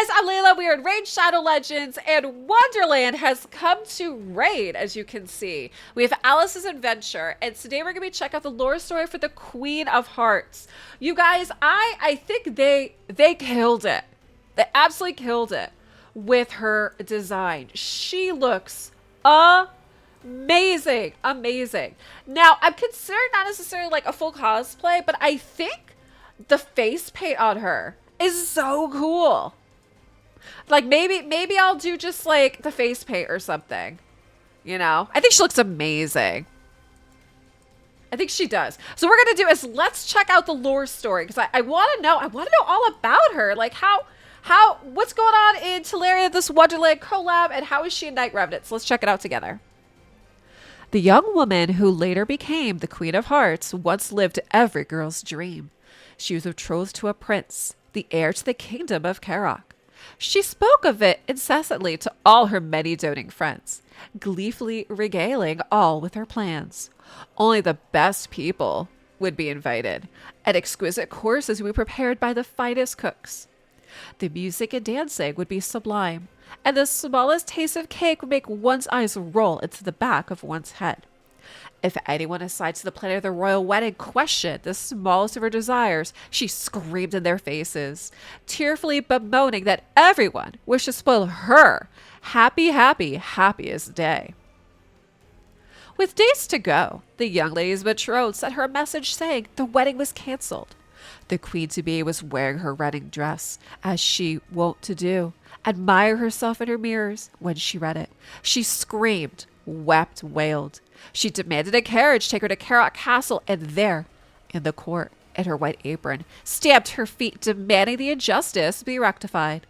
guys, I'm Layla. We are in Raid Shadow Legends, and Wonderland has come to Raid, as you can see. We have Alice's Adventure, and today we're going to be checking out the lore story for the Queen of Hearts. You guys, I think they killed it. They absolutely killed it with her design. She looks amazing. Amazing. Now, I'm considering not necessarily like a full cosplay, but I think the face paint on her is so cool. Like maybe I'll do just like the face paint or something. You know? I think she looks amazing. I think she does. So what we're gonna do is let's check out the lore story because I wanna know all about her. Like what's going on in Teleria, this Wonderland collab, and how is she in Night Revenant? So let's check it out together. The young woman who later became the Queen of Hearts once lived every girl's dream. She was betrothed to a prince, the heir to the kingdom of Karok. She spoke of it incessantly to all her many doting friends, gleefully regaling all with her plans. Only the best people would be invited, and exquisite courses would be prepared by the finest cooks. The music and dancing would be sublime, and the smallest taste of cake would make one's eyes roll into the back of one's head. If anyone aside to the planning of the royal wedding questioned the smallest of her desires, she screamed in their faces, tearfully bemoaning that everyone wished to spoil her happiest day. With days to go, the young lady's betrothed sent her a message saying the wedding was cancelled. The queen-to-be was wearing her wedding dress, as she wont to do, admire herself in her mirrors. When she read it, she screamed, wept, wailed. She demanded a carriage take her to Karok Castle, and there, in the court, in her white apron, stamped her feet, demanding the injustice be rectified.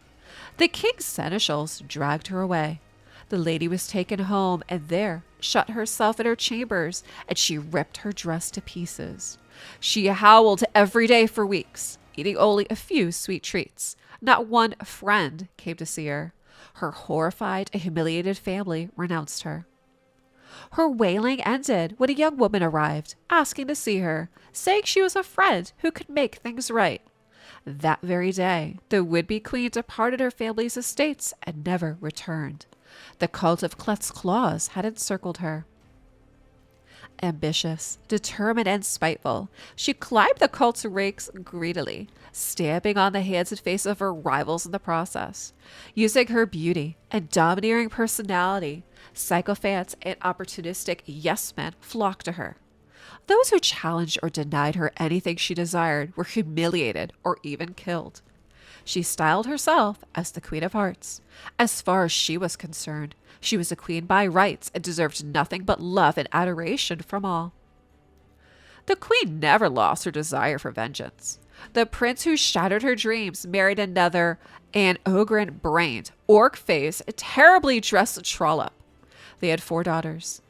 The king's seneschals dragged her away. The lady was taken home, and there shut herself in her chambers, and she ripped her dress to pieces. She howled every day for weeks, eating only a few sweet treats. Not one friend came to see her. Her horrified and humiliated family renounced her. Her wailing ended when a young woman arrived, asking to see her, saying she was a friend who could make things right. That very day, the would-be queen departed her family's estates and never returned. The cult of Clet's Claws had encircled her. Ambitious, determined, and spiteful, she climbed the cult's ranks greedily, stamping on the hands and faces of her rivals in the process. Using her beauty and domineering personality, sycophants and opportunistic yes-men flocked to her. Those who challenged or denied her anything she desired were humiliated or even killed. She styled herself as the Queen of Hearts. As far as she was concerned, she was a queen by rights and deserved nothing but love and adoration from all. The queen never lost her desire for vengeance. The prince who shattered her dreams married another, an ogre-brained, orc-faced, terribly dressed trollop. They had 4 daughters.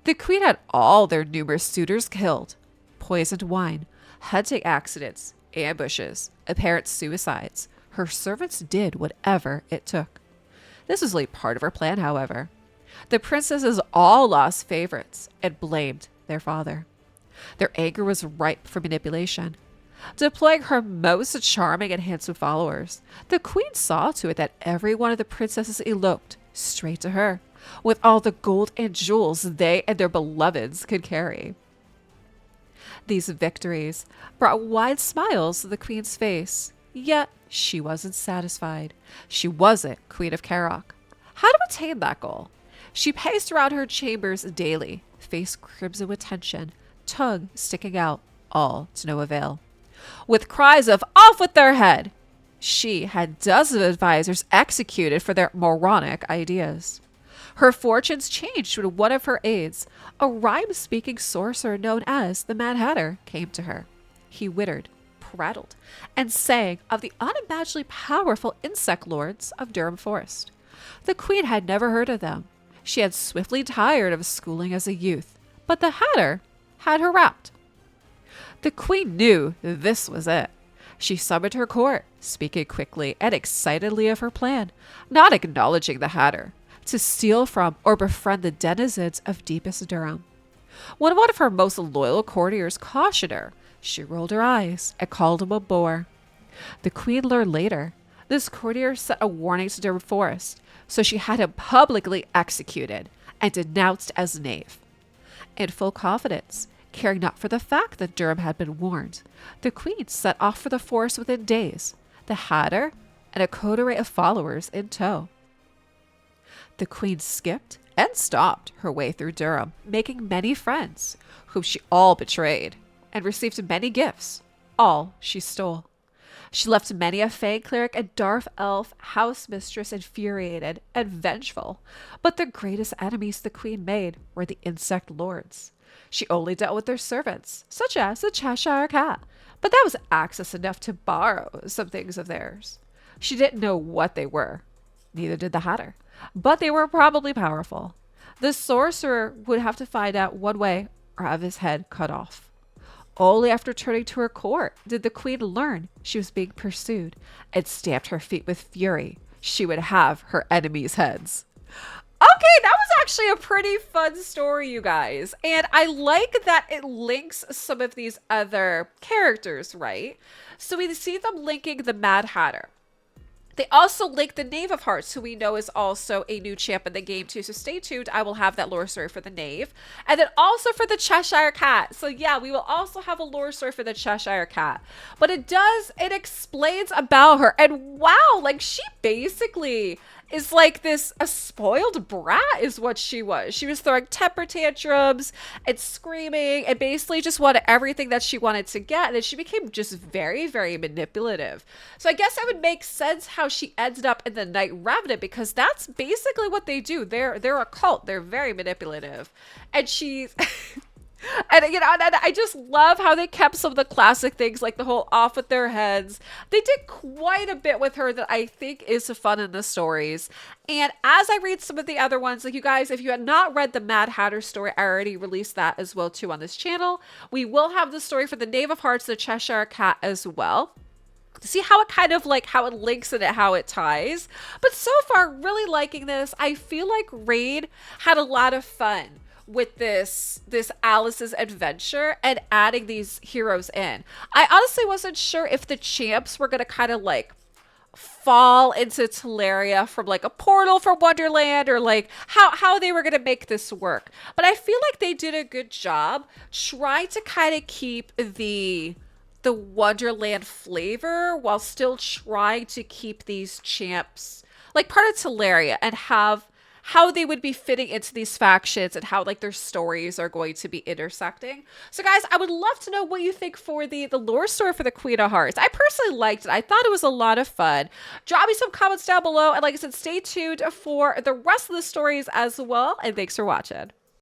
The queen had all their numerous suitors killed. Poisoned wine, hunting accidents, ambushes, apparent suicides. Her servants did whatever it took. This was only part of her plan, however. The princesses all lost favorites and blamed their father. Their anger was ripe for manipulation. Deploying her most charming and handsome followers, the queen saw to it that every one of the princesses eloped straight to her, with all the gold and jewels they and their beloveds could carry. These victories brought wide smiles to the queen's face, yet she wasn't satisfied. She wasn't Queen of Karok. How to attain that goal? She paced around her chambers daily, face crimson with tension, tongue sticking out, all to no avail. With cries of "off with their head!" she had dozens of advisors executed for their moronic ideas. Her fortunes changed when one of her aides, a rhyme-speaking sorcerer known as the Mad Hatter, came to her. He wittered, prattled, and sang of the unimaginably powerful insect lords of Durham Forest. The queen had never heard of them. She had swiftly tired of schooling as a youth, but the Hatter had her wrapped. The queen knew this was it. She summoned her court, speaking quickly and excitedly of her plan, not acknowledging the Hatter, to steal from or befriend the denizens of deepest Durham. When one of her most loyal courtiers cautioned her, she rolled her eyes and called him a bore. The queen learned later This courtier sent a warning to Durham Forest, so she had him publicly executed and denounced as knave. In full confidence, caring not for the fact that Durham had been warned, the queen set off for the forest within days, the hatter and a coterie of followers in tow. The queen skipped and stopped her way through Durham, making many friends, whom she all betrayed, and received many gifts, all she stole. She left many a fey cleric and dwarf elf house mistress infuriated and vengeful, but the greatest enemies the queen made were the insect lords. She only dealt with their servants, such as the Cheshire Cat, but that was access enough to borrow some things of theirs. She didn't know what they were. Neither did the hatter, but they were probably powerful. The sorcerer would have to find out one way or have his head cut off. Only after turning to her court did the queen learn she was being pursued and stamped her feet with fury. She would have her enemies' heads. Okay, that was actually a pretty fun story, you guys. And I like that it links some of these other characters, right? So we see them linking the Mad Hatter. They also link the Knave of Hearts, who we know is also a new champ in the game too. So stay tuned. I will have that lore story for the Knave. And then also for the Cheshire Cat. So yeah, we will also have a lore story for the Cheshire Cat. But it explains about her. And wow, like she basically is like a spoiled brat is what she was. She was throwing temper tantrums and screaming and basically just wanted everything that she wanted to get. And then she became just very, very manipulative. So I guess that would make sense how she ended up in the Night Revenant, because that's basically what they do. They're a cult. They're very manipulative. And she's... And I just love how they kept some of the classic things, like the whole off with their heads. They did quite a bit with her that I think is fun in the stories. And as I read some of the other ones, like you guys, if you had not read the Mad Hatter story, I already released that as well too on this channel. We will have the story for the Knave of Hearts, the Cheshire Cat as well, to see how it kind of like how it links and how it ties. But so far, really liking this. I feel like Raid had a lot of fun with this Alice's adventure and adding these heroes in. I honestly wasn't sure if the champs were going to kind of like fall into Teleria from like a portal from Wonderland, or like how they were going to make this work. But I feel like they did a good job trying to kind of keep the Wonderland flavor while still trying to keep these champs like part of Teleria and have how they would be fitting into these factions and how like their stories are going to be intersecting. So guys, I would love to know what you think for the lore story for the Queen of Hearts. I personally liked it. I thought it was a lot of fun. Drop me some comments down below. And like I said, stay tuned for the rest of the stories as well. And thanks for watching.